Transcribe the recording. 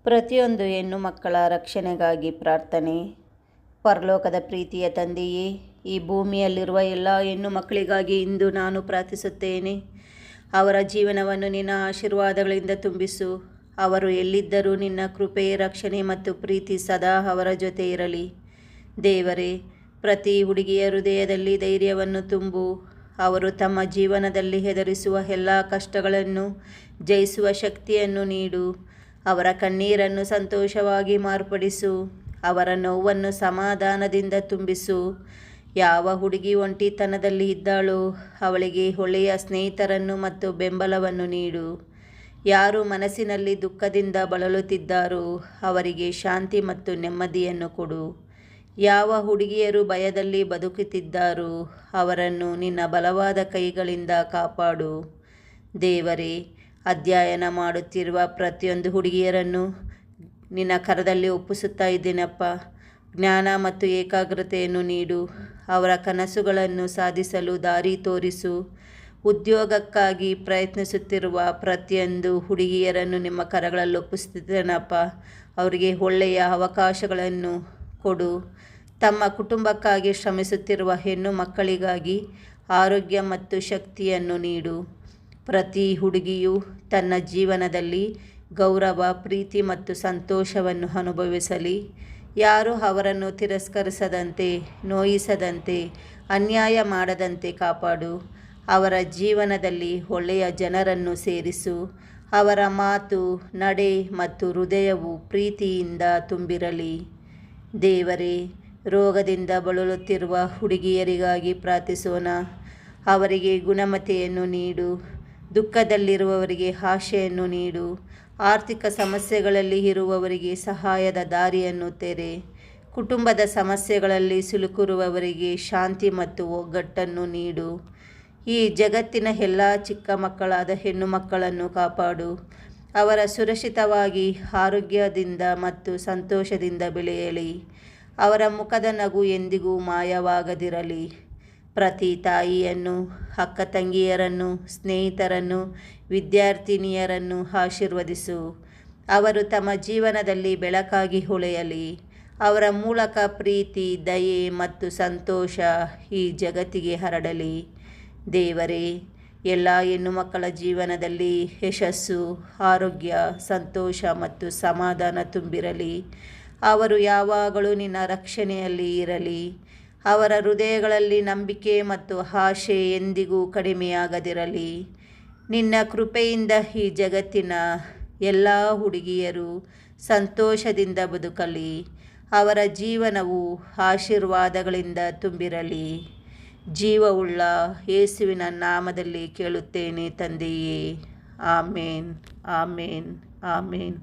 ಪ್ರತಿಯೊಂದು ಹೆಣ್ಣು ಮಕ್ಕಳ ರಕ್ಷಣೆಗಾಗಿ ಪ್ರಾರ್ಥನೆ. ಪರಲೋಕದ ಪ್ರೀತಿಯ ತಂದೆಯೇ, ಈ ಭೂಮಿಯಲ್ಲಿರುವ ಎಲ್ಲ ಹೆಣ್ಣು ಮಕ್ಕಳಿಗಾಗಿ ಇಂದು ನಾನು ಪ್ರಾರ್ಥಿಸುತ್ತೇನೆ. ಅವರ ಜೀವನವನ್ನು ನಿನ್ನ ಆಶೀರ್ವಾದಗಳಿಂದ ತುಂಬಿಸು. ಅವರು ಎಲ್ಲಿದ್ದರೂ ನಿನ್ನ ಕೃಪೆ, ರಕ್ಷಣೆ ಮತ್ತು ಪ್ರೀತಿ ಸದಾ ಅವರ ಜೊತೆ ಇರಲಿ. ದೇವರೇ, ಪ್ರತಿ ಹುಡುಗಿಯ ಹೃದಯದಲ್ಲಿ ಧೈರ್ಯವನ್ನು ತುಂಬು. ಅವರು ತಮ್ಮ ಜೀವನದಲ್ಲಿ ಹೆದರಿಸುವ ಎಲ್ಲ ಕಷ್ಟಗಳನ್ನು ಜಯಿಸುವ ಶಕ್ತಿಯನ್ನು ನೀಡು. ಅವರ ಕಣ್ಣೀರನ್ನು ಸಂತೋಷವಾಗಿ ಮಾರ್ಪಡಿಸು. ಅವರ ನೋವನ್ನು ಸಮಾಧಾನದಿಂದ ತುಂಬಿಸು. ಯಾವ ಹುಡುಗಿ ಒಂಟಿತನದಲ್ಲಿ ಇದ್ದಾಳೋ ಅವಳಿಗೆ ಒಳ್ಳೆಯ ಸ್ನೇಹಿತರನ್ನು ಮತ್ತು ಬೆಂಬಲವನ್ನು ನೀಡು. ಯಾರು ಮನಸ್ಸಿನಲ್ಲಿ ದುಃಖದಿಂದ ಬಳಲುತ್ತಿದ್ದಾರೋ ಅವರಿಗೆ ಶಾಂತಿ ಮತ್ತು ನೆಮ್ಮದಿಯನ್ನು ಕೊಡು. ಯಾವ ಹುಡುಗಿಯರು ಭಯದಲ್ಲಿ ಬದುಕುತ್ತಿದ್ದಾರೋ ಅವರನ್ನು ನಿನ್ನ ಬಲವಾದ ಕೈಗಳಿಂದ ಕಾಪಾಡು. ದೇವರೇ, ಅಧ್ಯಯನ ಮಾಡುತ್ತಿರುವ ಪ್ರತಿಯೊಂದು ಹುಡುಗಿಯರನ್ನು ನಿನ್ನ ಕರದಲ್ಲಿ ಒಪ್ಪಿಸುತ್ತಾ ಇದ್ದೇನಪ್ಪ. ಜ್ಞಾನ ಮತ್ತು ಏಕಾಗ್ರತೆಯನ್ನು ನೀಡು. ಅವರ ಕನಸುಗಳನ್ನು ಸಾಧಿಸಲು ದಾರಿ ತೋರಿಸು. ಉದ್ಯೋಗಕ್ಕಾಗಿ ಪ್ರಯತ್ನಿಸುತ್ತಿರುವ ಪ್ರತಿಯೊಂದು ಹುಡುಗಿಯರನ್ನು ನಿಮ್ಮ ಕರಗಳಲ್ಲಿ ಒಪ್ಪಿಸುತ್ತೇನಪ್ಪ. ಅವರಿಗೆ ಒಳ್ಳೆಯ ಅವಕಾಶಗಳನ್ನು ಕೊಡು. ತಮ್ಮ ಕುಟುಂಬಕ್ಕಾಗಿ ಶ್ರಮಿಸುತ್ತಿರುವ ಹೆಣ್ಣು ಮಕ್ಕಳಿಗಾಗಿ ಆರೋಗ್ಯ ಮತ್ತು ಶಕ್ತಿಯನ್ನು ನೀಡು. ಪ್ರತಿ ಹುಡುಗಿಯು ತನ್ನ ಜೀವನದಲ್ಲಿ ಗೌರವ, ಪ್ರೀತಿ ಮತ್ತು ಸಂತೋಷವನ್ನು ಅನುಭವಿಸಲಿ. ಯಾರೂ ಅವರನ್ನು ತಿರಸ್ಕರಿಸದಂತೆ, ನೋಯಿಸದಂತೆ, ಅನ್ಯಾಯ ಮಾಡದಂತೆ ಕಾಪಾಡು. ಅವರ ಜೀವನದಲ್ಲಿ ಒಳ್ಳೆಯ ಜನರನ್ನು ಸೇರಿಸು. ಅವರ ಮಾತು, ನಡೆ ಮತ್ತು ಹೃದಯವು ಪ್ರೀತಿಯಿಂದ ತುಂಬಿರಲಿ. ದೇವರೇ, ರೋಗದಿಂದ ಬಳಲುತ್ತಿರುವ ಹುಡುಗಿಯರಿಗಾಗಿ ಪ್ರಾರ್ಥಿಸೋಣ. ಅವರಿಗೆ ಗುಣಮತೆಯನ್ನು ನೀಡು. ದುಃಖದಲ್ಲಿರುವವರಿಗೆ ಆಶೆಯನ್ನು ನೀಡು. ಆರ್ಥಿಕ ಸಮಸ್ಯೆಗಳಲ್ಲಿ ಇರುವವರಿಗೆ ಸಹಾಯದ ದಾರಿಯನ್ನು ತೆರೆ. ಕುಟುಂಬದ ಸಮಸ್ಯೆಗಳಲ್ಲಿ ಸಿಲುಕಿರುವವರಿಗೆ ಶಾಂತಿ ಮತ್ತು ಒಗ್ಗಟ್ಟನ್ನು ನೀಡು. ಈ ಜಗತ್ತಿನ ಎಲ್ಲ ಚಿಕ್ಕ ಮಕ್ಕಳಾದ ಹೆಣ್ಣು ಮಕ್ಕಳನ್ನು ಕಾಪಾಡು. ಅವರ ಸುರಕ್ಷಿತವಾಗಿ, ಆರೋಗ್ಯದಿಂದ ಮತ್ತು ಸಂತೋಷದಿಂದ ಬೆಳೆಯಲಿ. ಅವರ ಮುಖದ ನಗು ಎಂದಿಗೂ ಮಾಯವಾಗದಿರಲಿ. ಪ್ರತಿ ತಾಯಿಯನ್ನು, ಅಕ್ಕ ತಂಗಿಯರನ್ನು, ಸ್ನೇಹಿತರನ್ನು, ವಿದ್ಯಾರ್ಥಿನಿಯರನ್ನು ಆಶೀರ್ವದಿಸು. ಅವರು ತಮ್ಮ ಜೀವನದಲ್ಲಿ ಬೆಳಕಾಗಿ ಹೊಳೆಯಲಿ. ಅವರ ಮೂಲಕ ಪ್ರೀತಿ, ದಯೆ ಮತ್ತು ಸಂತೋಷ ಈ ಜಗತ್ತಿಗೆ ಹರಡಲಿ. ದೇವರೇ, ಎಲ್ಲ ಹೆಣ್ಣು ಮಕ್ಕಳ ಜೀವನದಲ್ಲಿ ಯಶಸ್ಸು, ಆರೋಗ್ಯ, ಸಂತೋಷ ಮತ್ತು ಸಮಾಧಾನ ತುಂಬಿರಲಿ. ಅವರು ಯಾವಾಗಲೂ ನಿನ್ನ ರಕ್ಷಣೆಯಲ್ಲಿ ಇರಲಿ. ಅವರ ಹೃದಯಗಳಲ್ಲಿ ನಂಬಿಕೆ ಮತ್ತು ಆಶೆ ಎಂದಿಗೂ ಕಡಿಮೆಯಾಗದಿರಲಿ. ನಿನ್ನ ಕೃಪೆಯಿಂದ ಈ ಜಗತ್ತಿನ ಎಲ್ಲ ಹುಡುಗಿಯರು ಸಂತೋಷದಿಂದ ಬದುಕಲಿ. ಅವರ ಜೀವನವು ಆಶೀರ್ವಾದಗಳಿಂದ ತುಂಬಿರಲಿ. ಜೀವವುಳ್ಳ ಯೇಸುವಿನ ನಾಮದಲ್ಲಿ ಕೇಳುತ್ತೇನೆ ತಂದೆಯೇ. ಆಮೇನ್, ಆಮೇನ್, ಆಮೇನ್.